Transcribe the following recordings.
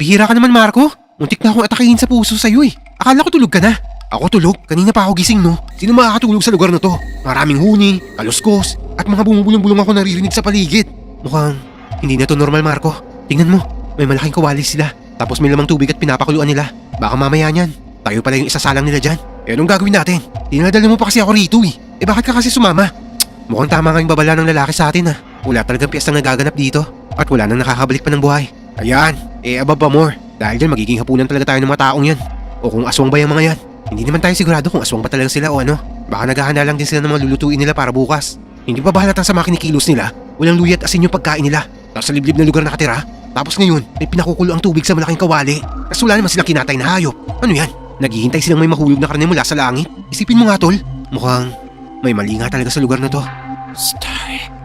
Pambihira ka naman, Marco. Muntik na akong atakihin sa puso sa'yo eh. Akala ko tulog ka na. Ako tulog? Kanina pa ako gising no? Sino makakatulog sa lugar na to? Maraming huni, kaluskos, at mga bumubulong-bulong ako naririnig sa paligid. Mukhang hindi na to normal, Marco. Tingnan mo, may malaking kawali sila. Tapos may lamang tubig at pinapakuluan nila. Baka mamaya niyan, tayo pala yung isasalang nila dyan. Eh anong gagawin natin? Dinadala mo pa kasi ako rito eh. Eh bakit ka kasi sumama? Mukhang tama nga yung babala ng lalaki sa atin Wala talagang piyestang nagaganap dito. At wala nang nakakabalik pa ng buhay. Ayan, above pa more. Dahil dyan magiging hapunan talaga tayo ng mga taong yan. O kung aswang ba yung mga yan. Hindi naman tayo sigurado kung aswang ba talaga sila o ano. Baka naghahanda lang din sila ng mga lulutuin nila para bukas. Hindi pa ba halatang sa mga kinikilos nila? Walang luya at asin yung pagkain nila. Nasa liblib na lugar nakatira. Tapos ngayon, may pinakukulo ang tubig sa malaking kawali. Tapos wala naman silang kinatay na hayop. Ano yan? Naghihintay silang may mahulog na karne mula sa langit. Isipin mo nga tol. Mukhang may mali nga talaga sa lugar na to. Stay.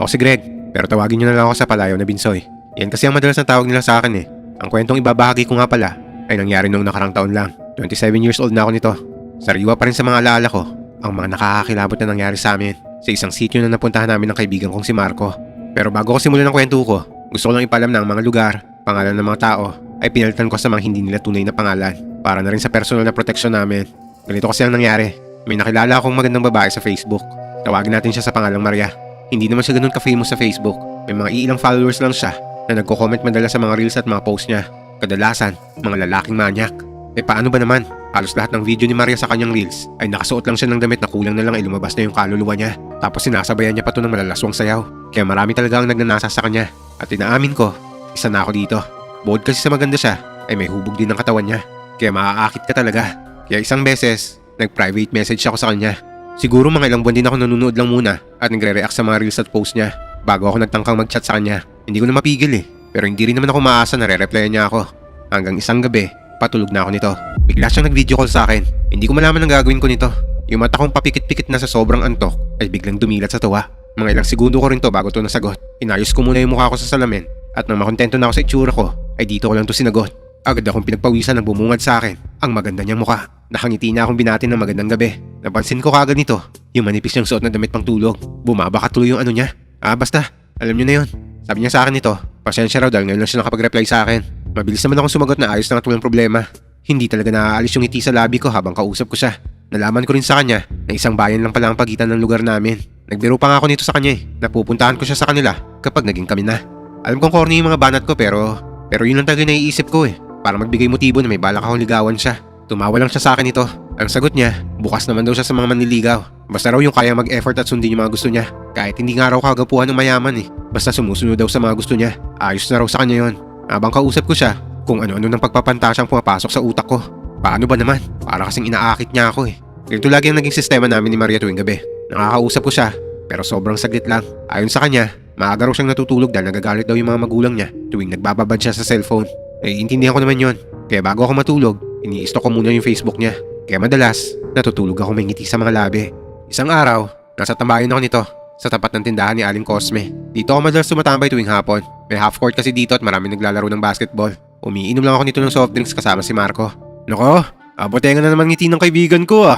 Ako si Greg, pero tawagin niyo na lang ako sa palayaw na Binsoy. Yan kasi ang madalas na tawag nila sa akin Ang kwentong ibabahagi ko nga pala ay nangyari noong nakarang taon lang. 27 years old na ako nito. Sariwa pa rin sa mga alaala ko ang mga nakakakilabot na nangyari sa amin sa isang sitio na napuntahan namin ng kaibigan kong si Marco. Pero bago ko simulan ang kwento ko, gusto ko lang ipalam na ang mga lugar, pangalan ng mga tao ay pinalitan ko sa mga hindi nila tunay na pangalan para na rin sa personal na proteksyon namin. Ganito kasi ang nangyari. May nakilala akong magandang babae sa Facebook. Tawagin natin siya sa pangalang Maria. Hindi naman siya ganun ka-famous sa Facebook. May mga ilang followers lang siya na nagko-comment madalas sa mga reels at mga post niya. Kadalasan, mga lalaking manyak. Eh paano ba naman? Halos lahat ng video ni Maria sa kanyang reels ay nakasuot lang siya ng damit na kulang na lang ay lumabas na yung kaluluwa niya. Tapos sinasabayan niya pa to ng malalaswang sayaw. Kaya marami talaga ang nagnanasa sa kanya. At inaamin ko, isa na ako dito. Bukod kasi sa maganda siya, ay may hubog din ng katawan niya. Kaya maaakit ka talaga. Kaya isang beses, nag-private message ako sa kanya. Siguro mga ilang buwan din ako nanonood lang muna at nagre-react sa mga reels at post niya bago ako nagtangkang mag-chat sa kanya. Hindi ko na mapigil Pero hindi rin naman ako maasa na re-replyan niya ako. Hanggang isang gabi, patulog na ako nito. Bigla siyang nag-video call sa akin. Hindi ko malaman ang gagawin ko nito. Yung mata kong papikit-pikit na sa sobrang antok ay biglang dumilat sa tuwa. Mga ilang segundo ko rin to bago to nasagot. Inayos ko muna yung mukha ko sa salamin at nang makontento na ako sa itsura ko ay dito ko lang to sinagot. Agad akong pinagpawisan ng bumungad sa akin ang maganda niyang mukha. Nakangiti na akong binati ng magandang gabi. Napansin ko kagad nito yung manipis niyang suot na damit pang tulog. Bumabaka tuloy yung ano niya. Basta, alam niyo na yun. Sabi niya sa akin ito, pasensya raw dahil ngayon lang siya nakapag-reply sa akin. Mabilis naman akong sumagot na ayos na at walang problema. Hindi talaga naaalis yung ngiti sa labi ko habang kausap ko siya. Nalaman ko rin sa kanya na isang bayan lang pala ang pagitan ng lugar namin. Nagbiro pa nga ako nito sa kanya Napupuntahan ko siya sa kanila kapag naging kami na. Alam kong corny yung mga banat ko pero yun lang talaga naiisip ko Para magbigay motibo na may balak akong ligawan siya. Tumawa lang siya sa akin ito. Ang sagot niya, bukas naman daw siya sa mga manliligaw. Basta raw yung kaya mag-effort at sundin yung mga gusto niya. Kahit hindi nga raw kagapuhan ng mayaman Basta sumusunod daw sa mga gusto niya. Ayos na raw sa kanya yon. Habang kausap ko siya, kung ano-ano ng pagpapantasyang pumapasok sa utak ko. Paano ba naman? Para kasing inaakit niya ako Ganito lagi ang naging sistema namin ni Maria tuwing gabi. Nakakausap ko siya, pero sobrang saglit lang. Ayon sa kanya, maaga raw siyang natutulog dahil nagagalit daw yung mga magulang niya tuwing nagbababad siya sa cellphone. Intindihan ko naman yon. Kaya bago ako matulog, ini-stalk ko muna yung Facebook niya. Kaya madalas, natutulog ako may ngiti sa mga labi. Isang araw, nasa tambayan ako nito sa tapat ng tindahan ni Aling Cosme. Dito ako madalas tumatambay tuwing hapon. May half court kasi dito at maraming naglalaro ng basketball. Umiinom lang ako nito ng soft drinks kasama si Marco. Nako, abotenga na naman ngiti ng kaibigan ko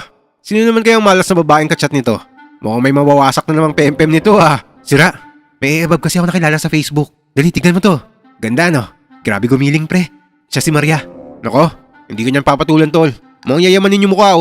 Sino naman kayang malas na babaeng kachat nito? Mukhang may mawawasak na namang pempem nito Sira, may ebab kasi ako nakilala sa Facebook. Dali, tignan mo to. Ganda Grabe gumiling pre. Siya si Maria. Nako, hindi ko niyan papatulan tol. Mukhang yayamanin yung mukha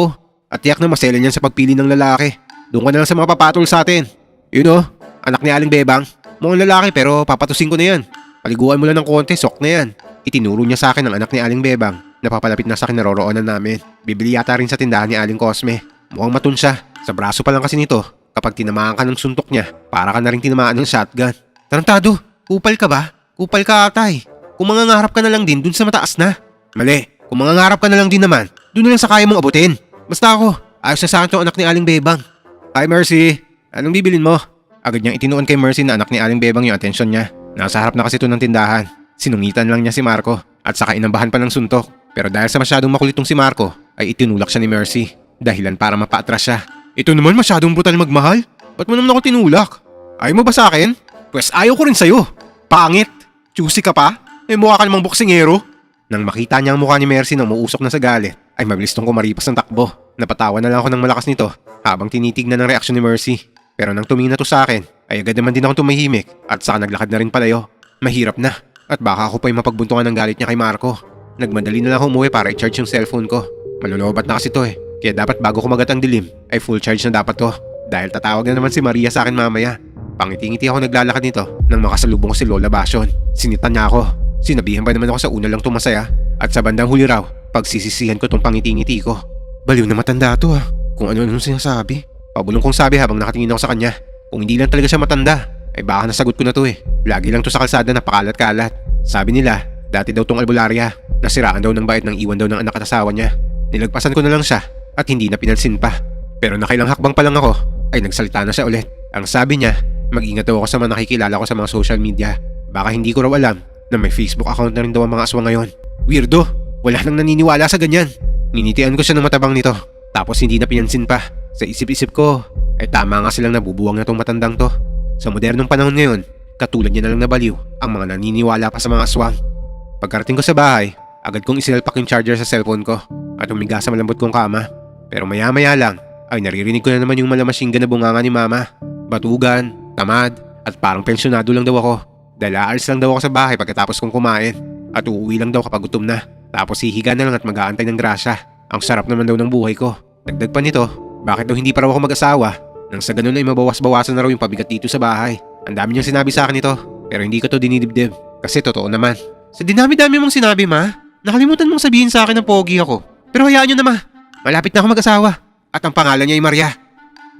At tiyak na masela niyan sa pagpili ng lalaki. Doon ka na lang sa mga papatol sa atin. Yun anak ni Aling Bebang. Mukhang lalaki pero papatusin ko na yan. Paliguan mo lang ng konti, sok na yan. Itinuro niya sa akin ang anak ni Aling Bebang na papalapit na sa kinaroroonan namin. Bibili yata rin sa tindahan ni Aling Cosme. Mukhang matun siya. Sa braso pa lang kasi nito. Kapag tinamaan ka ng suntok niya, para ka na rin tinamaan ng shotgun. Tarantado, kupal ka ba? Kupal ka atay. Kung mangangarap ka na lang din dun sa mataas na. Mali, kung mangangarap ka na lang din naman, dun na lang sa kaya mong abutin. Basta ako, ayos na sa akin tong anak ni Aling Bebang. Hi Mercy, anong bibilin mo? Agad niyang itinuon kay Mercy na anak ni Aling Bebang yung atensyon niya. Nasa harap na kasi ito ng tindahan. Sinungitan lang niya si Marco at saka inambahan pa ng suntok. Pero dahil sa masyadong makulitong si Marco, ay itinulak siya ni Mercy. Dahilan para mapaatras siya. Ito naman masyadong brutal magmahal. Ba't mo naman ako tinulak? Ayaw mo ba sa akin? Pwes ayaw ko rin sa'yo. Pangit. Juicy ka pa? May mukha ka namang boksingero. Nang makita niya ang mukha ni Mercy na umuusok na sa galit, ay mabilis tong kumaripas ng takbo. Napatawa na lang ako ng malakas nito habang tinitignan ng reaksyon ni Mercy. Pero nang tumingin na to sa akin, ay agad naman din akong tumahimik at saka naglakad na rin palayo. Mahirap na at baka ako pa yung mapagbuntungan ng galit niya kay Marco. Nagmadali na lang ako umuwi para i-charge yung cellphone ko. Malulubat na kasi to eh. Kaya dapat bago kumagat ang dilim ay full charge na dapat to. Dahil tatawag na naman si Maria sa akin mamaya. Pangiti-ngiti ako naglalakad nito nang makasalubong ko si Lola Basyon. Sinitan niya ako. Sinabihan pa naman ako sa una lang tumasaya. At sa bandang huli raw, pagsisisihan ko tong pangiti-ngiti ko. Baliw na matanda to ah. Kung ano-ano sinasabi. Pabulong kong sabi habang nakatingin ako sa kanya. Kung hindi lang talaga siya matanda, ay baka nasagot ko na to eh. Lagi lang to sa kalsada na pakalat-kalat. Sabi nila, dati daw tong albularya. Nasiraan daw ng bayad ng iwan daw ng anak at asawa niya. Nilagpasan ko na lang siya at hindi na pinansin pa. Pero nakailang hakbang pa lang ako, ay nagsalita na siya ulit. Ang sabi niya, mag-ingat daw ako sa mga nakikilala ko sa mga social media. Baka hindi ko raw alam na may Facebook account na rin daw ang mga aswang ngayon. Weirdo, wala nang naniniwala sa ganyan. Ninitian ko siya ng matabang nito, tapos hindi na pinansin pa. Sa isip-isip ko, ay tama nga silang nabubuwang na tong matandang to. Sa modernong panahon ngayon, katulad niya na lang nabaliw ang mga naniniwala pa sa mga aswang. Pagkarating ko sa bahay, agad kong isinalpak yung charger sa cellphone ko at umiga sa malambot kong kama. Pero maya-maya lang, ay naririnig ko na naman yung malamasyinggan na bunganga ni Mama. Batugan, tamad, at parang pensyonado lang daw ako. Dahil aalis lang daw ako sa bahay pagkatapos kong kumain. At uuwi lang daw kapag gutom na. Tapos hihiga na lang at mag-aantay ng grasya. Ang sarap naman daw ng buhay ko. Dagdag pa nito, bakit daw hindi pa raw ako mag-asawa? Nang sa ganun ay mabawas-bawasan na raw yung pabigat dito sa bahay. Ang dami niyang sinabi sa akin ito, pero hindi ko to dinidibdib. Kasi totoo naman. Sa dinami-dami mong sinabi, Ma, nakalimutan mong sabihin sa akin na pogi ako. Pero hayaan niyo na, Ma. Malapit na ako mag-asawa. At ang pangalan niya ay Maria.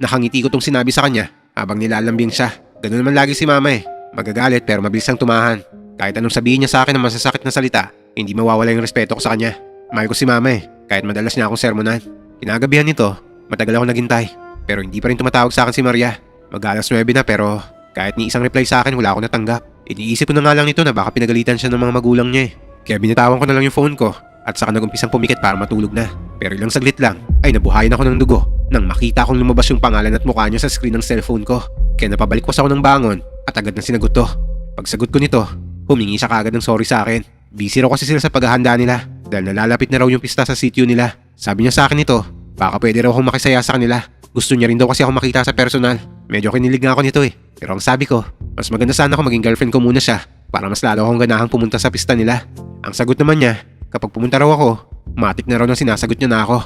Nakangiti ko tong sinabi sa kanya habang nilalambing siya. Ganun naman lagi si Mama eh. Magagalit pero mabilis ang tumahan. Kahit anong sabihin niya sa akin ng masasakit na salita, hindi mawawala yung respeto ko sa kanya. Mahal ko si Mama eh, kahit madalas niya akong sermonan. Kinagabihan nito, matagal ako naghintay. Pero hindi pa rin tumatawag sa akin si Maria. Mag-alas 9 na pero kahit ni isang reply sa akin wala akong natanggap. Iniisip ko na nga lang nito na baka pinagalitan siya ng mga magulang niya eh. Kaya binitawan ko na lang yung phone ko at saka nagumpisang pumikit para matulog na. Pero ilang saglit lang ay nabuhayan ako ng dugo nang makita kong lumabas yung pangalan at mukha niya sa screen ng cellphone ko. Kaya napabalik ako ng bangon at agad na sinagot to. Pagsagot ko nito, humingi siya kaagad ng sorry sa akin. Busy raw kasi sila sa paghahanda nila dahil nalalapit na raw yung pista sa sitio nila. Sabi niya sa akin ito, baka pwede raw akong makisaya sa kanila. Gusto niya rin daw kasi ako makita sa personal. Medyo kinilig nga ako nito eh. Pero ang sabi ko, mas maganda sana ako maging girlfriend ko muna siya para mas lalo akong ganahang pumunta sa pista nila. Ang sagot naman niya, kapag pumunta raw ako, matik na raw nang sinasagot niya na ako.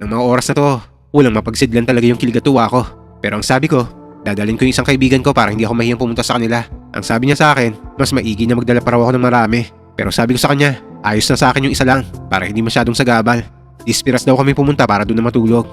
Nang mga oras na to, walang mapagsidlan talaga yung kiligatuwa ko. Pero ang sabi ko, dadalhin ko yung isang kaibigan ko para hindi ako mahiyang pumunta sa kanila. Ang sabi niya sa akin, mas maigi na magdala pa raw ako ng marami. Pero sabi ko sa kanya, ayos na sa akin yung isa lang para hindi masyadong sagabal. Dispiras daw kami pumunta para doon na matulog.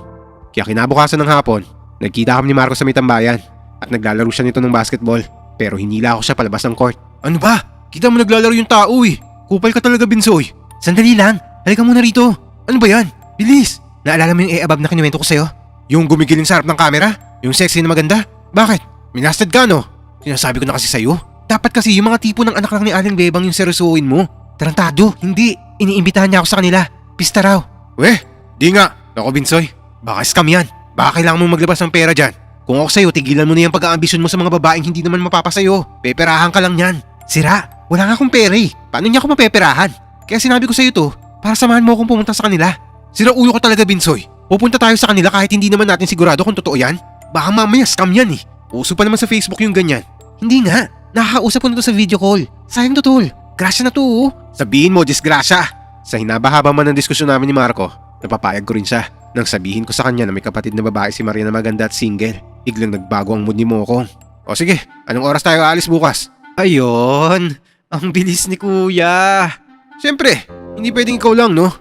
Kaya kinabukasan ng hapon, nagkita kami ni Marco sa may tambayan at naglalaro siya nito ng basketball. Pero hinila ako siya palabas ng court. Ano ba? Kita mo naglalaro yung tao eh. Kupal ka talaga, Binsoy. Sandali lang, halika muna rito. Ano ba yan? Bilis! Naalala mo yung e-abab na kinuwento ko sa'yo? Yung gumigiling sa harap ng camera? Yung sexy na maganda? Bakit? Minasted ka no? Sinasabi ko na kasi sa'yo. Dapat kasi yung mga tipo ng anak lang ni Aling Bebang yung seryosohin mo. Tarantado, hindi. Iniimbitahan niya ako sa kanila. Pista raw. Weh, di nga. Ako, Binsoy. Baka scam yan. Baka kailangan mong maglabas ng pera dyan. Kung ako sa'yo, tigilan mo na yung pag-aambisyon mo sa mga babaeng hindi naman mapapasayo. Peperahan ka lang yan. Sira, wala nga akong pera eh. Paano niya ako mapeperahan? Kaya sinabi ko sa'yo to, para samahan mo akong pumunta sa kanila. Sira ulo ko talaga, Binsoy. Pupunta tayo sa kanila kahit hindi naman natin sigurado kung totoo yan. Baka mamaya scam yan eh. Uso pa naman sa Facebook yung ganyan. Hindi nga, nakakausap ko na to sa video call. Sayang to tol, grasya na to oh. Sabihin mo, disgrasya. Sa hinabahaba man ng diskusyon namin ni Marco, napapayag ko rin siya. Nang sabihin ko sa kanya na may kapatid na babae si Maria na maganda at single, biglang nagbago ang mood ni Mokong. O sige, anong oras tayo aalis bukas? Ayon, ang bilis ni Kuya. Siyempre, hindi pwedeng ikaw lang no?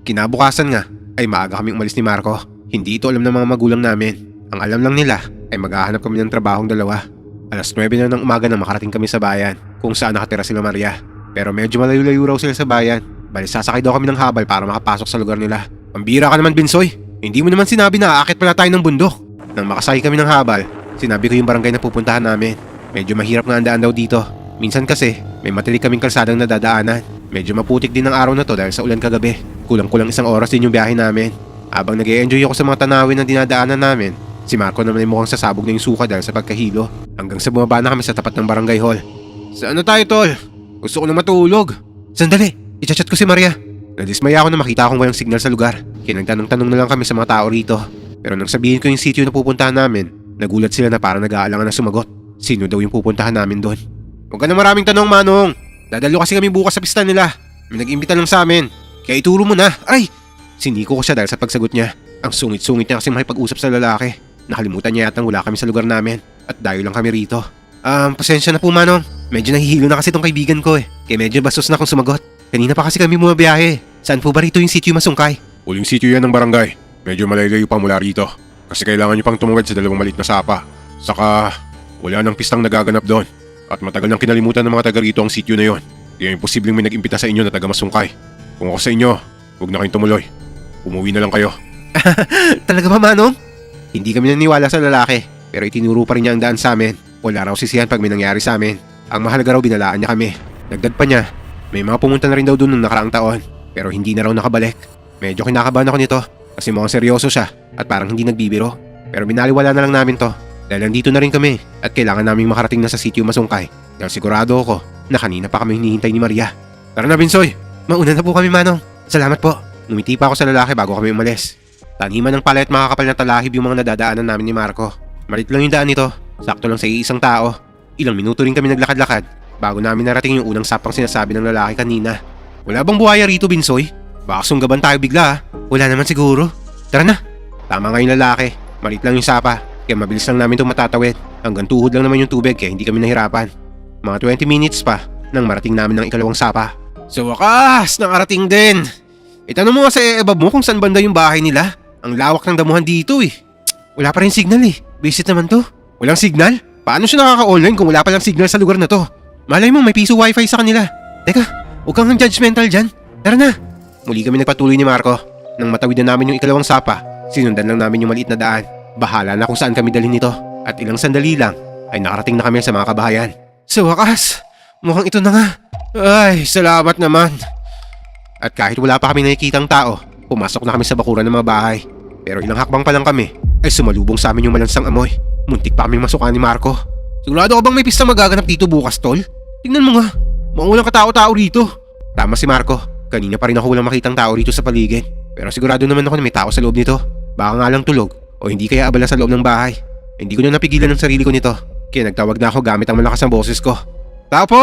Kinabukasan nga, ay maaga kaming umalis ni Marco. Hindi ito alam ng mga magulang namin. Ang alam lang nila ay maghahanap kami ng trabahong dalawa. Alas 9 na ng umaga na makarating kami sa bayan kung saan nakatira sila Maria. Pero medyo malayo-layo raw sila sa bayan. Bali sasakay daw kami ng habal para makapasok sa lugar nila. Pambira ka naman, Binsoy. Hindi mo naman sinabi na aakit pala tayo ng bundok. Nang makasakay kami ng habal, sinabi ko yung barangay na pupuntahan namin. Medyo mahirap nga ang daan daw dito. Minsan kasi, may matilik kaming kalsadang nadadaanan. Medyo maputik din ang araw na to dahil sa ulan kagabi. Kulang-kulang isang oras din yung biyahe namin. Habang nag-e-enjoy ako sa mga tanawin na dinadaanan namin, si Marco naman ay mukhang sasabog na yung suka dahil sa pagkahilo. Hanggang sa bumaba na kami sa tapat ng barangay hall. Saan na tayo, tol? Gusto ko na matulog. Sandali, i-chat ko si Maria. Nadismaya ako na makita akong walang signal sa lugar. Kaya nagtanong-tanong na lang kami sa mga tao rito. Pero nang sabihin ko yung sitio na pupuntahan namin, nagulat sila na parang nag-aalangan na sumagot. Sino daw yung pupuntahan namin doon? Huwag ka na maraming tanong, Manong. Dadalo kasi kami bukas sa pista nila. May nag-imbita lang sa amin. Kaya ituro mo na. Ay! Siniko ko siya dahil sa pagsagot niya. Ang sungit-sungit niya kasi makipag-usap sa lalaki. Nakalimutan niya yatang wala kami sa lugar namin. At dayo lang kami rito. Pasensya na po, Manong. Medyo nahihilo na kasi tong kaibigan ko eh. Kaya medyo bastos na kung sumagot. Kanina pa kasi kami bumabiyahe. Saan po ba rito yung sitio masungkay? Huling sitio yan ng barangay. Medyo malayo pa mula rito. Kasi kailangan nyo pang tumawid sa dalawang maliit na sapa. Saka, wala nang pistang nagaganap doon. At matagal nang kinalimutan ng mga taga rito ang sitio na yon. Kaya imposibleng may nag-imbita sa inyo na taga masungkay. Kung ako sa inyo, huwag na kayong tumuloy. Umuwi na lang kayo. Talaga ba, Manong? Hindi kami naniwala sa lalaki. Pero itinuro pa rin niya ang daan sa amin. Wala raw sisihan pag may nangyari sa amin. Ang mahalaga raw binalaan niya kami. Dagdag pa niya, may mga pumunta na rin daw doon nung nakaraang taon. Pero hindi na raw nakabalik. Medyo kinakabahan ako nito. Kasi mukhang seryoso siya at parang hindi nagbibiro. Pero binaliwala na lang namin to. Dahil nandito na rin kami at kailangan naming makarating na sa sitio masungkay. Dahil sigurado ako na kanina pa kami hinihintay ni Maria. Tara na, Binsoy! Mauna na po kami, Manong. Salamat po. Ngumiti pa ako sa lalaki bago kami umalis. Taniman ng pala at makakapal na talahib yung mga nadadaanan namin ni Marco. Malit lang yung daan nito. Sakto lang sa iisang tao. Ilang minuto rin kami naglakad-lakad bago namin narating yung unang sapang sinasabi ng lalaki kanina. Wala bang buhaya rito, Binsoy? Baka sunggaban tayo bigla ha. Wala naman siguro. Tara na. Tama nga yung lalaki. Malit lang yung sapa. Kaya mabilis lang namin itong matatawid. Hanggang tuhod lang naman yung tubig kaya hindi kami nahirapan. Mga 20 minutes pa nang marating namin ng ikalawang sapa. Sa wakas, nakarating din. Itanong mo nga sa ebab mo kung saan banda yung bahay nila. Ang lawak ng damuhan dito eh. Wala pa rin signal eh. Visit naman to. Walang signal? Paano siya nakaka-online kung wala pa lang signal sa lugar na to? Malay mo may piso wifi sa kanila. Teka, huwag kang judgmental dyan. Tara na. Muli kami nagpatuloy ni Marco. Nang matawid na namin yung ikalawang sapa, sinundan lang namin yung maliit na daan. Bahala na kung saan kami dalhin nito. At ilang sandali lang ay nakarating na kami sa mga kabahayan. Sa wakas, mukhang ito na nga. Ay, salamat naman. At kahit wala pa kami nakikitang tao, pumasok na kami sa bakuran ng mga bahay. Pero ilang hakbang pa lang kami ay sumalubong sa amin yung malansang amoy. Muntik pa kaming masukan ni Marco. Sigurado ka bang may pista magaganap dito bukas, tol? Tingnan mo nga, mukhang walang katao-tao rito. Tama si Marco, kanina pa rin ako walang makitang tao rito sa paligid. Pero sigurado naman ako na may tao sa loob nito. Baka nga lang tulog o hindi kaya abala sa loob ng bahay. Hindi ko na napigilan ng sarili ko nito. Kaya nagtawag na ako gamit ang malakas na boses ko. Tao po!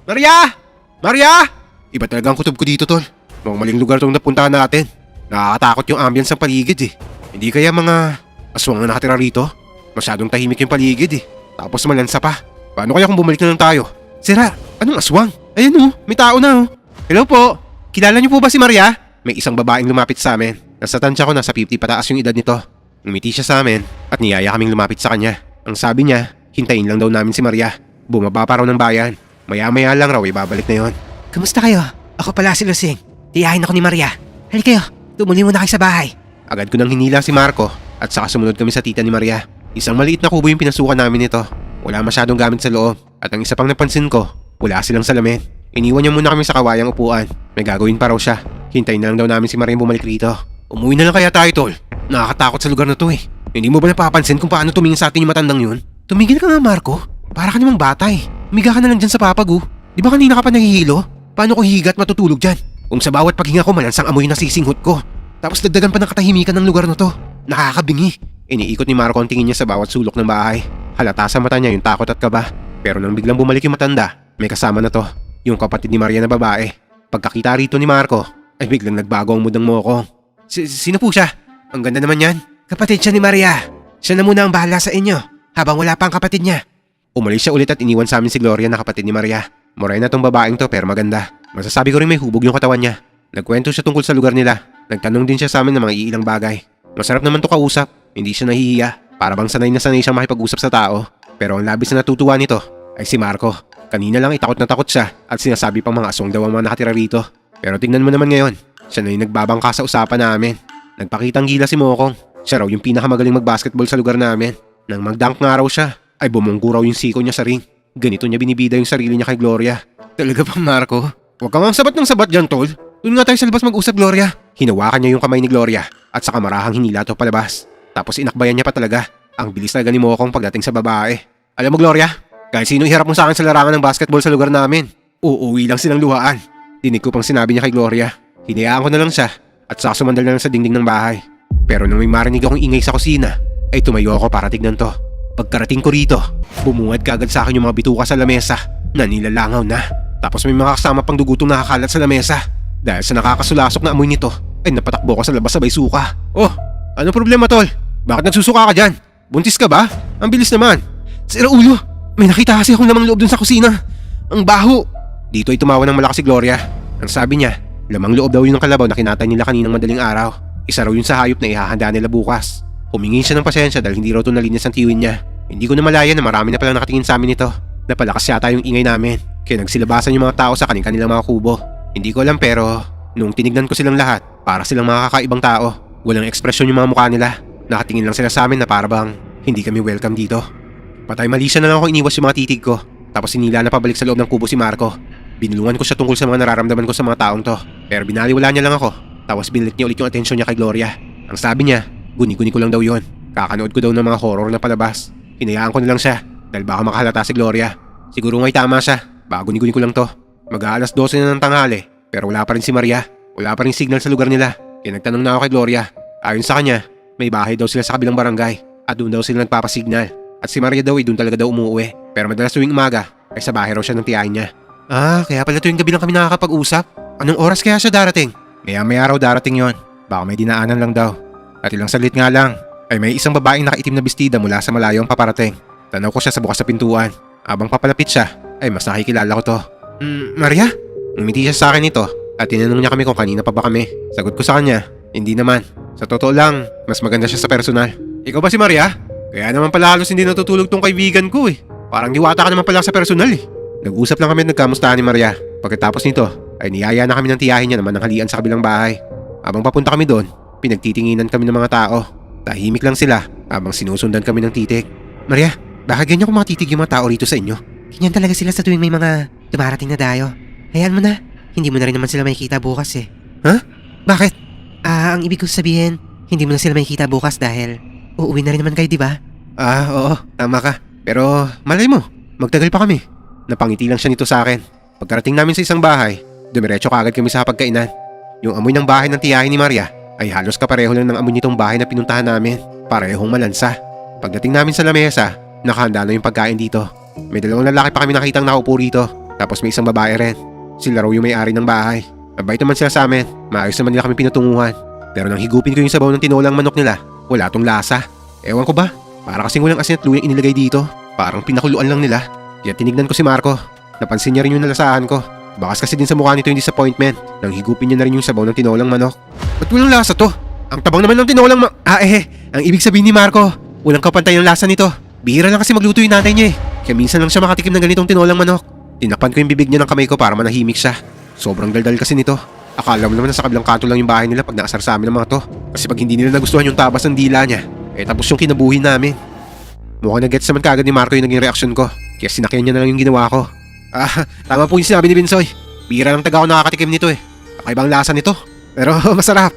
Maria! Maria! Iba talaga ang kutob ko dito, tol. Mukhang maling lugar itong napuntahan natin. Nakakatakot yung ambience sa paligid eh. Hindi kaya mga aswang na nakatira rito? Masyadong tahimik yung paligid eh. Tapos malansa pa. Paano kaya kung bumalik na lang tayo? Sira, anong aswang? Ayun oh, may tao na oh. Hello po, kilala niyo po ba si Maria? May isang babaeng lumapit sa amin. Nasa tansya ko nasa 50 pataas yung edad nito. Ngumiti siya sa amin at niyaya kaming lumapit sa kanya. Ang sabi niya, hintayin lang daw namin si Maria. Bumaba pa raw ng bayan. Maya-maya lang raw ibabalik na yon. Kamusta kayo? Ako pala si Lusing. Tiyahin ako ni Maria. Halika kayo, tumuli muna kayo sa bahay. Agad ko nang hinila si Marco at saka sumunod kami sa tita ni Maria. Isang maliit na kubo yung pinasukan namin nito. Wala masyadong gamit sa loob. At ang isa pang napansin ko, wala silang salamin. Iniwan niya muna kami sa kawayang upuan. May gagawin pa raw siya. Hintayin na lang daw namin si Maria bumalik rito. Umuwi na lang kaya tayo, tol. Nakakatakot sa lugar na to eh. Hindi mo ba napapansin kung paano tumingin sa atin yung matandang yun? Tumigil ka nga, Marco. Para ka namang bata eh. Umiga ka na lang dyan sa papago. Di ba kanina ka pa nahihilo? Paano ko hihiga at matutulog dyan? Kung sa bawat paghinga ko malansang amoy na sisinghot ko. Tapos dagdagan pa ng katahimikan ng lugar na to. Nakakabingi. Iniikot ni Marco ang tingin niya sa bawat sulok ng bahay. Halata sa mata niya yung takot at kaba. Pero nang biglang bumalik yung matanda, may kasama na to. Yung kapatid ni Maria na babae. Pagkakita rito ni Marco, ay biglang nagbago ang mudang Mokong. Sino po siya? Ang ganda naman yan. Kapatid siya ni Maria. Siya na muna ang bahala sa inyo, habang wala pa ang kapatid niya. Umalis siya ulit at iniwan sa amin si Gloria na kapatid ni Maria. Morena tong babaeng to pero maganda. Masasabi ko rin may hubog yung katawan niya. Nagkwento siya tungkol sa lugar nila. Nagtanong din siya sa amin ng mga iilang bagay. Masarap naman to kausap. Hindi siya nahihiya. Para bang sanay na sanay siyang makipag-usap sa tao. Pero ang labis na natutuwa nito ay si Marco. Kanina lang takot na takot siya at sinasabi pang mga aswang daw ang mga nakatira rito. Pero tingnan mo naman ngayon, siya na yung nagbabangka sa usapan namin. Nagpakitang gila si Mokong. Siya raw yung pinakamagaling magbasketball sa lugar namin. Nang mag-dunk nga raw siya, ay bumunggo raw yung siko niya sa ring. Ganito niya binibida yung sarili niya kay Gloria. Talaga bang Marco? Huwag ka nga sabat ng sabat dyan, tol. Doon nga tayo sa labas mag-usap, Gloria. Hinawakan niya yung kamay ni Gloria at saka marahang hinila to palabas. Tapos inakbayan niya pa talaga. Ang bilis na ni Mokong pagdating sa babae. Alam mo, Gloria, kahit sino iharap mo sa akin sa larangan ng basketball sa lugar namin, uuwi lang silang luhaan. Dinig ko pang sinabi niya kay Gloria. Hinayaan ko na lang siya at saka sumandal na lang sa dingding ng bahay. Pero nang may marinig akong ingay sa kusina, ay tumayo ako para tignan to. Pagkarating ko rito, bumungad kaagad sa akin yung mga bituka sa lamesa na nilalangaw na. Tapos may mga kasama pang dugutong nakakalat sa lamesa. Dahil sa nakakasulasok na amoy nito, ay napatakbo ko sa labas sabay suka. Oh, ano problema tol? Bakit nagsusuka ka dyan? Buntis ka ba? Ang bilis naman. Sira ulo, may nakita kasi akong lamang loob dun sa kusina. Ang baho. Dito ay tumawa ng malakas si Gloria. Ang sabi niya, lamang loob daw yun ng kalabaw na kinatay nila kaninang madaling araw. Isa raw yun sa hayop na ihahanda nila bukas. Humingi siya ng pasensya dahil hindi raw ito nalinis ang tiwin niya. Hindi ko na malaya na marami na palang nakatingin sa amin ito. Napalakas yata yung ingay namin. Kaya nagsilabasan yung mga tao sa kanilang mga kubo. Hindi ko alam pero nung tinignan ko silang lahat, para silang mga kakaibang tao. Walang ekspresyon yung mga mukha nila. Nakatingin lang sila sa amin na para bang hindi kami welcome dito. Patay mali siya na lang ako iniwas yung mga titig ko. Tapos sinila na pabalik sa loob ng kubo si Marco. Binulungan ko siya tungkol sa mga nararamdaman ko sa mga taong to. Pero binaliwala niya lang ako. Tapos binalik niya ulit yung atensyon niya kay Gloria. Ang sabi niya, guni-guni ko lang daw yon. Kakanood ko daw ng mga horror na palabas. Hinayaan ko na lang siya dahil baka makahalata si Gloria. Siguro nga'y tama siya. Baka guni-guni ko lang to. Mag-aalas 12 na ng tanghali. Pero wala pa rin si Maria. Wala pa rin signal sa lugar nila. Kaya nagtanong na ako kay Gloria. Ayon sa kanya, may bahay daw sila sa kabilang barangay. At doon daw sila nagpapasignal. At si Maria daw ay doon talaga daw umuwi. Pero madalas tuwing umaga ay sa bahay raw siya ng tiyahin niya. Ah, kaya pala tuwing gabi lang kami nakakapag-usap. Anong oras kaya siya darating? Maya-maya raw darating yon. Baka may dinaanan lang daw. At ilang salit nga lang, ay may isang babaeng nakaitim na bestida mula sa malayo ang paparating. Tanaw ko siya sa bukas sa pintuan. Habang papalapit siya, ay mas nakikilala ko to. Maria? Umiti siya sa akin ito at tinanong niya kami kung kanina pa ba kami. Sagot ko sa kanya, hindi naman. Sa totoo lang, mas maganda siya sa personal. Ikaw ba si Maria? Kaya naman pala halos hindi natutulog tong kaibigan ko eh. Parang diwata ka naman pala sa personal eh. Nag-usap lang kami at nagkamustahan ni Maria. Pagkatapos nito, ay niyaya na kami ng tiyahin niya na mananghalian sa kabilang bahay. Habang papunta kami doon, pinagtitinginan kami ng mga tao. Tahimik lang sila habang sinusundan kami ng titik. Maria, bakit ganyan kung makatitig yung mga tao rito sa inyo? Ganyan talaga sila sa tuwing may mga dumarating na dayo. Hayaan mo na, hindi mo na rin naman sila makikita bukas eh. Ha? Bakit? Ang ibig ko sabihin, hindi mo na sila makikita bukas dahil uuwi na rin naman kayo, di ba? Oo, tama ka. Pero malay mo, magtagal pa kami. Napangiti lang siya nito sa akin. Pagkarating namin sa isang bahay, dumiretso kaagad kami sa pagkainan. Yung amoy ng bahay ng tiyahin ni Maria ay halos kapareho lang ng amoy nitong bahay na pinuntahan namin. Parehong malansa. Pagdating namin sa lamesa, nakahanda na yung pagkain dito. May dalawang lalaki pa kami nakitang nakaupo rito. Tapos may isang babae rin. Sila raw yung may-ari ng bahay. Mabait naman sila sa amin. Maayos naman nila kami pinatunguhan. Pero nang higupin ko yung sabaw ng tinolang manok nila, wala tong lasa. Ewan ko ba? Para kasing walang asin at luya inilagay dito. Parang pinakuluan lang nila. Kaya tinignan ko si Marco. Napansin niya rin yung nalasahan ko. Bakas kasi din sa mukha nito yung disappointment. Nang higupin niya na rin yung sabaw ng tinolang manok. Ba't walang lasa to? Ang tabang naman ng tinolang ang ibig sabihin ni Marco, walang kapantay ng lasa nito. Bihira lang kasi magluto yung nanay niya eh. Kaya minsan lang siya makatikim ng ganitong tinolang manok. Tinakpan ko yung bibig niya ng kamay ko para manahimik siya. Sobrang daldal kasi nito. Akala mo naman na sa kabilang kanto lang yung bahay nila pag naasar sa amin ng mga to. Kasi pag hindi nila nagustuhan yung tabas ng dila niya, tapos yung kinabuhi namin. Mukhang nag-gets naman kaagad ni Marco yung naging reaksyon ko. Kaya sinakyan niya na lang yung ginawa ko. Tama po yung sinabi ni Binsoy. Bihira lang taga ako nakakatikim nito eh. Kakaibang lasa nito. Pero masarap.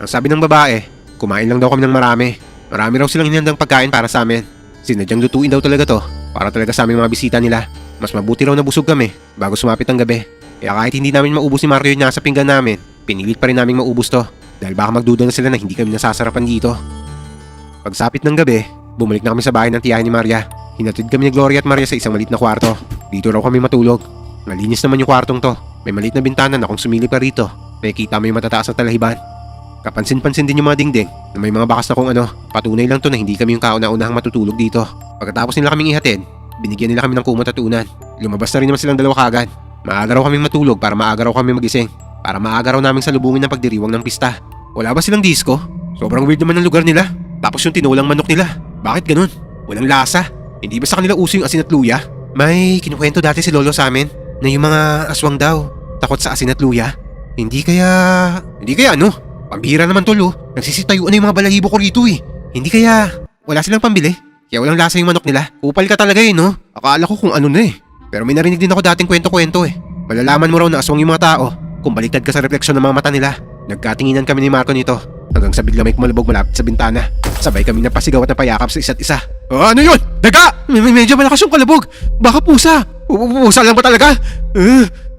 Ang sabi ng babae, kumain lang daw kami ng marami. Marami raw silang hinandang pagkain para sa amin. Sinadyang lutuin daw talaga to para talaga sa aming mga bisita nila. Mas mabuti raw na busog kami bago sumapit ang gabi. Kaya kahit hindi namin maubos ni Marco yung nasa pinggan namin, pinilit pa rin namin maubos to. Dahil baka magduda na sila na hindi kami nasasarapan dito. Pagsapit ng gabi, bumalik na kami sa bahay ng tiyahin ni Maria. Hinatid kami ni Gloria at Maria sa isang maliit na kwarto. Dito raw kami matulog. Malinis naman yung kwartong to. May maliit na bintana na kung sumilip pa rito, nakikita mo yung matataas na talahiban. Kapansin-pansin din yung mga dingding na may mga bakas na kung ano. Patunay lang to na hindi kami yung kauna-unahang matutulog dito. Pagkatapos nila kaming ihatid, binigyan nila kami ng kumot at unan. Lumabas na rin naman silang dalawa kaagad. Maaga raw kaming matulog para maaga raw kami magising. Para maaga raw namin salubungin ng pagdiriwang ng pista. Wala ba silang disco? Sobrang weird naman ng lugar nila. Tapos yung tinolang manok nila. Bakit ganun? Walang lasa. Hindi ba sa kanila uso yung asin at luya? May kinukwento dati si Lolo sa amin na yung mga aswang daw takot sa asin at luya. Hindi kaya ano? Pambihira naman tol oh. Nagsisitayuan na yung mga balahibo ko rito eh. Hindi kaya wala silang pambili? Kaya walang lasa yung manok nila? Kupal ka talaga eh no? Akala ko kung ano na eh. Pero may narinig din ako dating kwento-kwento eh. Malalaman mo raw na aswang yung mga tao kung baliktad ka sa refleksyon ng mga mata nila. Nagkatinginan kami ni Marco nito hanggang sa bigla may kumalabog malapit sa bintana. Sabay kami napasigaw at napayakap sa isa't isa. Ano yun? Daga! Medyo malakas yung kalabog. Baka pusa. Pusa lang ba talaga?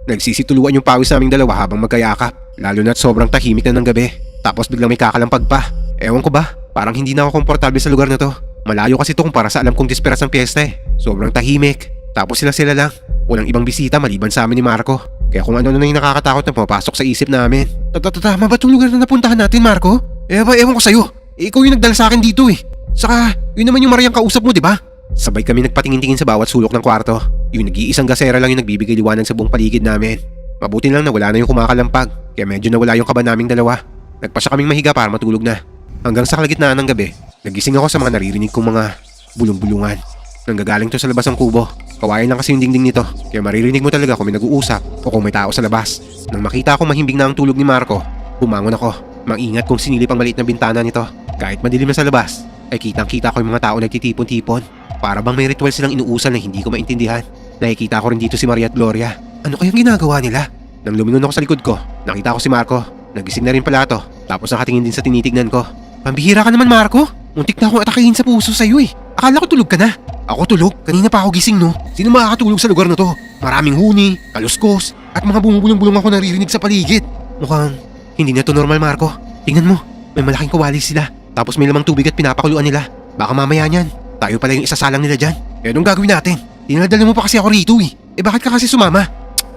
Nagsisituluan yung pawis naming dalawa habang magkayakap. Lalo na't sobrang tahimik na ng gabi. Tapos biglang may kakalampag pa. Ewan ko ba, parang hindi na ako komportable sa lugar na to. Malayo kasi to kumpara sa alam kong disperas ng piyesta eh. Sobrang tahimik. Tapos sila lang. Walang ibang bisita maliban sa amin ni Marco. Kaya kung ano na yung nakakatakot na pumapasok sa isip namin. Tama ba itong lugar na napuntahan natin, Marco? Ewan ko sa'yo. Ikaw yung nagdala sa akin dito eh. Saka, yun naman yung Mariang kausap mo, di ba? Sabay kami nagpatingin-tingin sa bawat sulok ng kwarto. Yung nag-iisang gasera lang yung nagbibigay liwanag sa buong paligid namin. Mabuti lang na wala na yung kumakalampag. Kaya medyo nawala yung kaba naming dalawa. Nagpasya kaming mahiga para matulog na. Hanggang sa kalagitnaan ng gabi, nagising ako sa mga naririnig kong mga bulong-bulungan. Nanggagaling to sa labas ng kubo. Kawayan lang kasi yung dingding nito. Kaya maririnig mo talaga kung may nag-uusap o kung may tao sa labas. Nang makita ko mahimbing na ang tulog ni Marco, bumangon ako. Mangingat kung sinilip ang maliit na bintana nito. Kahit madilim na sa labas, ay kitang-kita ko yung mga tao nagtitipon-tipon. Para bang may ritual silang inuusal na hindi ko maintindihan. Nakikita ko rin dito si Maria at Gloria. Ano kayang ginagawa nila? Nang lumingon ako sa likod ko, nakita ko si Marco. Nagising na rin pala to. Tapos nakatingin din sa tinitignan ko. Pambihira ka naman, Marco. Muntik na akong atakihin sa puso sa'yo eh. Akala ko tulog ka na. Ako tulog? Kanina pa ako gising, no? Sino makakatulog sa lugar na to? Maraming huni, kaluskos, at mga bumubulong-bulong ako naririnig sa paligid. Mukhang hindi na to normal, Marco. Tingnan mo, may malaking kawali sila. Tapos may lamang tubig at pinapakuluan nila. Baka mamaya niyan, tayo pala yung isasalang nila dyan. Eh anong gagawin natin? Dinadala mo pa kasi ako rito eh. Eh bakit ka kasi sumama?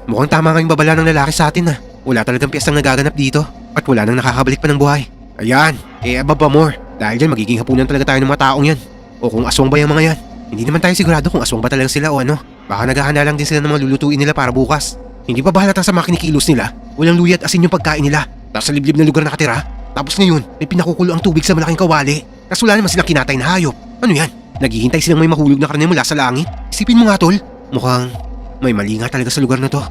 Mukhang tama nga yung babala ng lalaki sa atin na. Wala talagang piyestang nagaganap dito. At wala nang nakakabalik pa ng buhay. Ayan, ababa more. Dahil dyan magiging hapunan talaga tayo ng mga taong yan. O kung aswang ba yung mga yan. Hindi naman tayo sigurado kung aswang ba talaga sila o ano. Baka naghahanda lang din sila ng mga lulutuin nila para bukas. Hindi pa ba halata sa mga kinikilos nila? Walang luya at asin yung pagkain nila. Tapos sa liblib na lugar nakatira. Tapos ngayon, may pinakukulo ang tubig sa malaking kawali. Tapos wala naman silang kinatay na hayop. Ano yan? Naghihintay silang may mahulog na karne mula sa langit. Isipin mo nga tol. Mukhang may mali nga talaga sa lugar na to.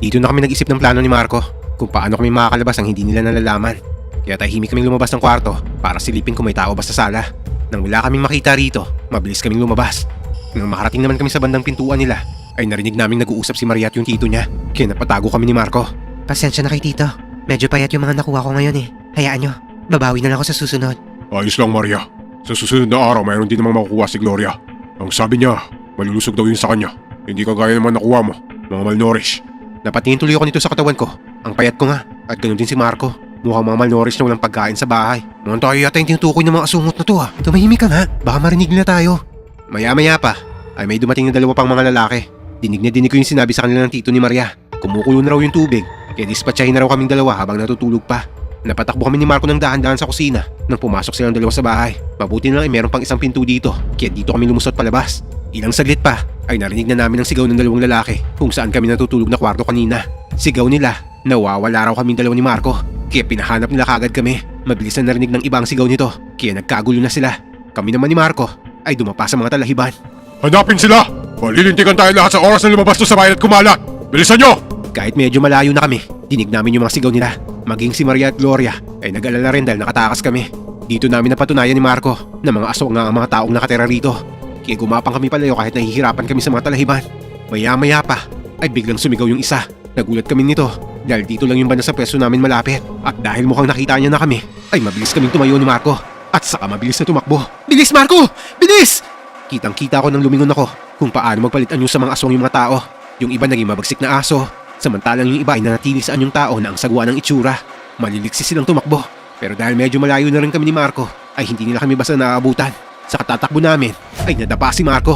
Dito na kami nag-isip ng plano ni Marco kung paano kami makakalabas ang hindi nila nalalaman. Kaya tahimik kaming lumabas ng kwarto para silipin kung may tao ba sa sala. Nang wala kaming makita rito, mabilis kaming lumabas. Nang makarating naman kami sa bandang pintuan nila, ay narinig naming nag-uusap si Maria at yung tito niya. Kaya napatago kami ni Marco. Pasensya na kay tito. Medyo payat yung mga nakuha ko ngayon eh. Hayaan nyo, babawi na lang ako sa susunod. Ayos lang, Maria. Sa susunod na araw, mayroon din namang makukuha si Gloria. Ang sabi niya, malulusog daw yun sa kanya. Hindi kagaya naman nakuha mo, mga malnourished. Napatingin tuloy ako nito sa katawan ko. Ang payat ko nga, at ganoon din si Marco. Mukhang mga malnourished na walang pagkain sa bahay. Mukhang tayo yata yung tinutukoy ng mga asungot na to ah. Tumahimik ka nga, baka marinig nila tayo. Maya-maya pa, ay may dumating na dalawa pang mga lalaki. Dinig na dinig ko yung sinabi sa kanila ng tito ni Maria. Kumukulo na raw yung tubig, kaya dispatchahin na raw kaming dalawa habang natutulog pa. Napatakbo kami ni Marco ng dahan-dahan sa kusina nang pumasok silang dalawa sa bahay. Mabuti na lang ay meron pang isang pinto dito, kaya dito kami lumusot palabas. Ilang saglit pa ay narinig na namin ang sigaw ng dalawang lalaki kung saan kami natutulog na kwarto kanina. Sigaw nila, nawawala raw kaming dalawa ni Marco, kaya pinahanap nila kagad kami. Mabilis na narinig ng ibang sigaw nito, kaya nagkagulo na sila. Kami naman ni Marco ay dumapa sa mga talahiban. Hanapin sila! Malilintikan tayo lahat sa oras na lumabas to sa bayan at kumalat! Bilisan nyo! Kahit medyo malayo na kami, dinig namin yung mga sigaw nila. Maging si Maria at Gloria ay nag-alala rin dahil nakatakas kami. Dito namin napatunayan ni Marco na mga aswang nga ang mga taong nakatira rito. Kaya gumapang kami palayo kahit nahihirapan kami sa mga talahiban. Maya-maya pa ay biglang sumigaw yung isa. Nagulat kami nito dahil dito lang yung banda sa pwesto namin malapit. At dahil mukhang nakita niya na kami, ay mabilis kaming tumayo ni Marco. At saka mabilis na tumakbo. Bilis Marco! Bilis! Kitang-kita ko nang lumingon ako kung paano magpalit anyo sa mga aswang yung mga tao. Yung iba naging mabagsik na aso. Samantalang yung iba ay nanatili sa anyong tao na ang sagwa ng itsura. Maliliksi silang tumakbo. Pero dahil medyo malayo na rin kami ni Marco, ay hindi nila kami basta naaabutan. Sa katatakbo namin, ay nadapa si Marco.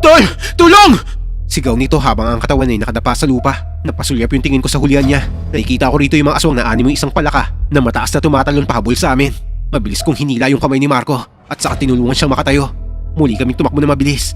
Tol! Tulong! Sigaw nito habang ang katawan ay nakadapa sa lupa. Napasulyap yung tingin ko sa hulihan niya. Nakikita ko rito yung mga aswang na animo yung isang palaka na mataas na tumatalon pahabol sa amin. Mabilis kong hinila yung kamay ni Marco at saka tinulungan siyang makatayo. Muli kaming tumakbo na mabilis.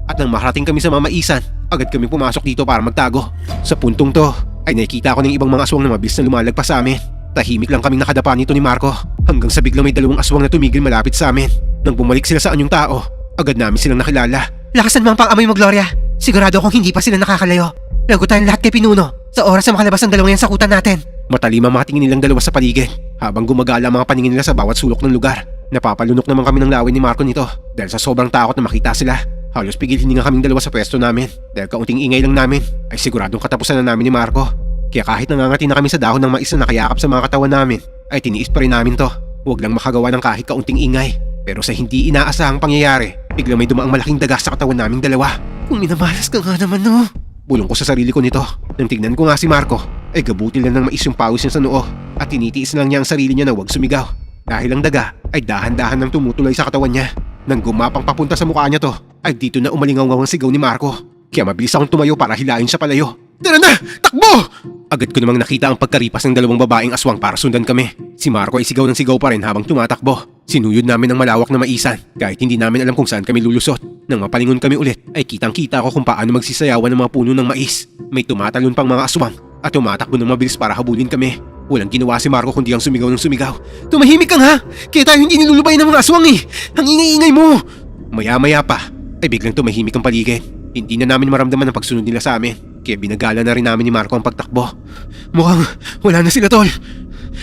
At nang makarating kami sa mamaisan, agad kami pumasok dito para magtago. Sa puntong to, ay nakikita ko ng ibang mga aswang na mabilis na lumalagpas sa amin. Tahimik lang kaming nakadapa nito ni Marco hanggang sa biglang may dalawang aswang na tumigil malapit sa amin. Nang bumalik sila sa anyong tao, agad namin silang nakilala. Lakasan mo ang pang-amoy mo, Gloria. Sigurado akong hindi pa sila nakakalayo. Lago tayong lahat kay Pinuno sa oras na makalabas ang dalawang yan sa kutan natin. Matalim ang mga tingin nilang dalawa sa paligid habang gumagala ang mga paningin nila sa bawat sulok ng lugar. Napapalunok naman kami ng laway ni Marco nito dahil sa sobrang takot na makita sila. Halos pigil hininga kaming dalawa sa pwesto namin dahil kaunting ingay lang namin ay siguradong katapusan na namin ni Marco. Kaya kahit nangangati na kami sa dahon ng mais na nakayakap sa mga katawan namin, ay tiniis pa rin namin to. Huwag lang makagawa ng kahit kaunting ingay. Pero sa hindi inaasahang pangyayari, biglang may dumaang malaking daga sa katawan naming dalawa. Kung minamalas ka nga naman no. Bulong ko sa sarili ko nito. Nang tignan ko nga si Marco, ay gabutil na ng mais yung pawis niya sa noo at tinitiis lang niya ang sarili niya na huwag sumigaw. Dahil ang daga ay dahan-dahan nang tumutuloy sa katawan niya. Nang gumapang papunta sa mukha niya to, ay dito na umalingaw ang sigaw ni Marco. Kaya mabilis akong tumayo para hilahin siya palayo. Tara na! Takbo! Agad ko namang nakita ang pagkaripas ng dalawang babaeng aswang para sundan kami. Si Marco ay sigaw ng sigaw pa rin habang tumatakbo. Sinuyod namin ang malawak na maisan kahit hindi namin alam kung saan kami lulusot. Nang mapalingon kami ulit ay kitang-kita ko kung paano magsisayawan ng mga puno ng mais. May tumatalon pang mga aswang at tumatakbo ng mabilis para habulin kami. Walang ginawa si Marco kundi ang sumigaw ng sumigaw. Tumahimik ka nga! Kaya tayo hindi nilulubay ng mga aswang eh! Ang ingay-ingay mo! Maya-maya pa ay biglang tumahimik ang paligid. Hindi na namin maramdaman ang pagsunod nila sa amin. Kaya binagala na rin namin ni Marco ang pagtakbo. Mukhang wala na sila, tol.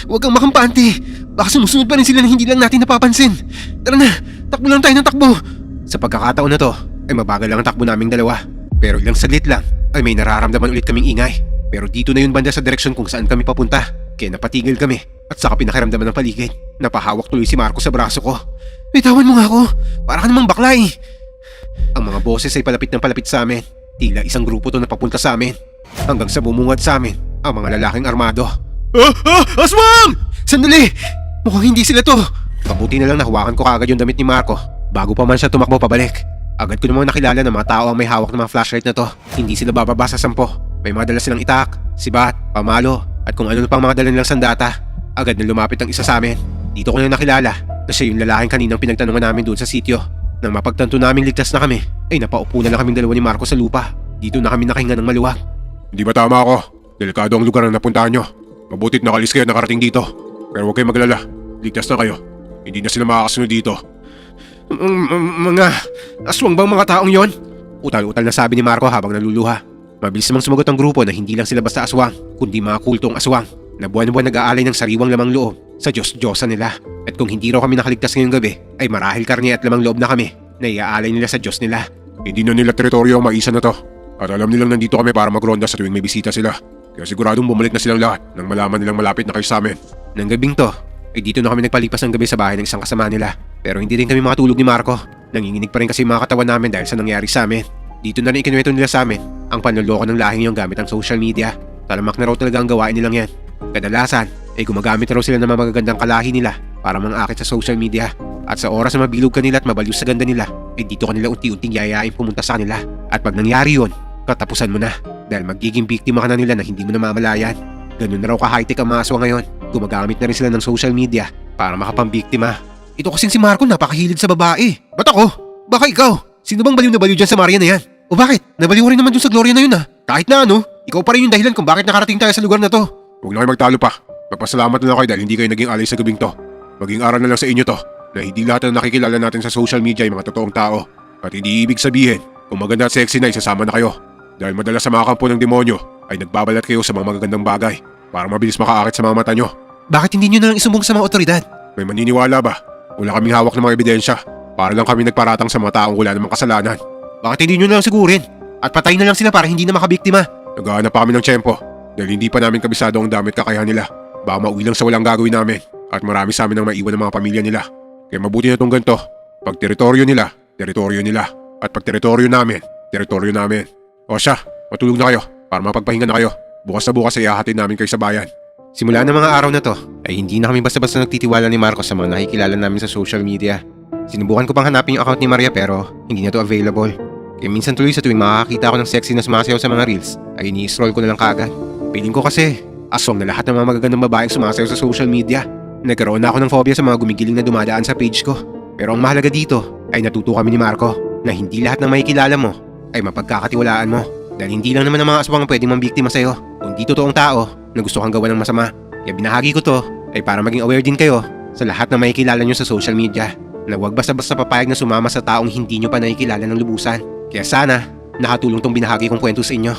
Huwag kang makampante. Baka sumusunod pa rin sila na hindi lang natin napapansin. Tara na, takbo lang tayo ng takbo. Sa pagkakataon na to, ay mabagal lang ang takbo naming dalawa. Pero ilang saglit lang, ay may nararamdaman ulit kaming ingay. Pero dito na yun banda sa direksyon kung saan kami papunta. Kaya napatigil kami at saka pinakiramdaman ng paligid. Napahawak tuloy si Marco sa braso ko. Bitawan mo nga ako, para ka namang bakla eh. Ang mga boses ay palapit ng palapit sa amin. Tila isang grupo to na papunta sa amin. Hanggang sa bumungad sa amin ang mga lalaking armado. Aswang! Sandali! Mukhang hindi sila to. Mabuti na lang nahawakan ko kaagad yung damit ni Marco bago pa man siya tumakbo pabalik. Agad ko namang nakilala ng mga tao ang may hawak ng mga flashlight na to. Hindi sila bababa sa 10. May mga dala silang itak, sibat, pamalo at kung ano pang mga dala nilang sandata. Agad na lumapit ang isa sa amin. Dito ko na nakilala na siya yung lalaking kaninang pinagtanungan namin doon sa sitio. Nang mapagtanto naming ligtas na kami, ay napaupo na lang kaming dalawa ni Marco sa lupa. Dito na kami nakahinga ng maluwag. Hindi ba tama ako? Delikado ang lugar na napuntahan nyo. Mabutit nakalis kayo at nakarating dito. Pero huwag kayong maglala. Ligtas na kayo. Hindi na sila makakasunod dito. Mga aswang bang mga taong yon? Utal-utal na sabi ni Marco habang naluluha. Mabilis namang sumagot ang grupo na hindi lang sila basta aswang, kundi mga kultong aswang na buwan-buwan nag-aalay ng sariwang lamang loob sa Diyos-Diyosa nila. At kung hindi raw kami nakaligtas ngayong gabi, ay marahil karne at lamang loob na kami na iaalay nila sa Diyos nila. Hindi na nila teritoryo ang maisan na to. At alam nilang nandito kami para magronda sa tuwing may bisita sila. Kaya siguradong bumalik na silang lahat nang malaman nilang malapit na kayo sa amin. Nang gabing to, ay dito na kami nagpalipas ng gabi sa bahay ng isang kasama nila. Pero hindi rin kami makatulog ni Marco. Nanginginig pa rin kasi yung mga katawan namin dahil sa nangyari sa amin. Dito na rin ikinuwento nila sa amin ang panloloko ng lahing yung gamit ang social media. Talamak na raw talaga ang gawain nilang yan. Kadalasan ay gumagamit na raw sila ng mga magagandang kalahi nila para mangakit sa social media. At sa oras na mabilog kanila at mabaliw sa ganda nila, ay dito kanila unti-unting yayain pumunta sa kanila. At pag nangyari yun, katapusan mo na. Dahil magiging biktima ka na nila na hindi mo namamalayan. Ganun na raw ka-high-tech ang mga aswang ngayon. Gumagamit na rin sila ng social media para makapambiktima. Ito kasing si Marco napakahilig sa babae. Ba't ako? Baka ikaw? Sino bang baliw na baliw dyan sa Maria na yan? O bakit? Nabaliw rin naman dun sa Gloria na yun ah. Kahit na ano, ikaw pa rin yung dahilan kung bakit nakarating tayo sa lugar na to. Huwag na kayo magtalo pa. Magpasalamat na lang kayo dahil hindi kayo naging alay sa gabing to. Maging aral na lang sa inyo to na hindi lahat na nakikilala natin sa social media ay mga totoong tao. At hindi ibig sabihin kung maganda at sexy na isasama na kayo. Dahil madalas sa mga kampo ng demonyo ay nagbabalat kayo sa mga magagandang bagay para mabilis makaakit sa mga mata nyo. Bakit hindi nyo na lang isumbong sa mga otoridad? May maniniwala ba? Wala kaming hawak ng mga ebidensya. Para lang kami nagparatang sa mga taong wala namang kasalanan. Bakit hindi nyo na lang sigurin? At patayin na lang sila para hindi na makabiktima. Naghahanap pa kami ng tiyempo dahil hindi pa namin kabisado ang damit kakayahan nila. Baka mauwi lang sa walang gagawin namin at marami sa amin ang maiwan ng mga pamilya nila. Kaya mabuti na itong ganito. Pag teritoryo nila, teritoryo nila. At pag teritoryo namin, teritoryo namin. O siya, matulog na kayo para mapagpahinga na kayo. Bukas na bukas ay ihahatid namin kayo sa bayan. Simula ng mga araw na to, ay hindi na kami basta-basta nagtitiwala ni Marco sa mga nakikilala namin sa social media. Sinubukan ko pang hanapin yung account ni Maria pero hindi na to available. Kaya minsan tuloy sa tuwing makakakita ako ng sexy na sumasayaw sa mga reels, ay ini-scroll ko na lang kaagad. Feeling ko kasi, aswang na lahat ng mga magagandang babaeng sumasayaw sa social media. Nagkaroon na ako ng phobia sa mga gumigiling na dumadaan sa page ko. Pero ang mahalaga dito ay natuto kami ni Marco na hindi lahat ng makikilala mo ay mapagkakatiwalaan mo. Dahil hindi lang naman ang mga aswang ang pwedeng mambiktima sa'yo, kundi totoong tao na gusto kang gawa ng masama. Kaya binahagi ko to ay para maging aware din kayo sa lahat na makikilala nyo sa social media na huwag basta-basta papayag na sumama sa taong hindi nyo pa nakikilala ng lubusan. Kaya sana nakatulong tong binahagi kong kwento sa inyo.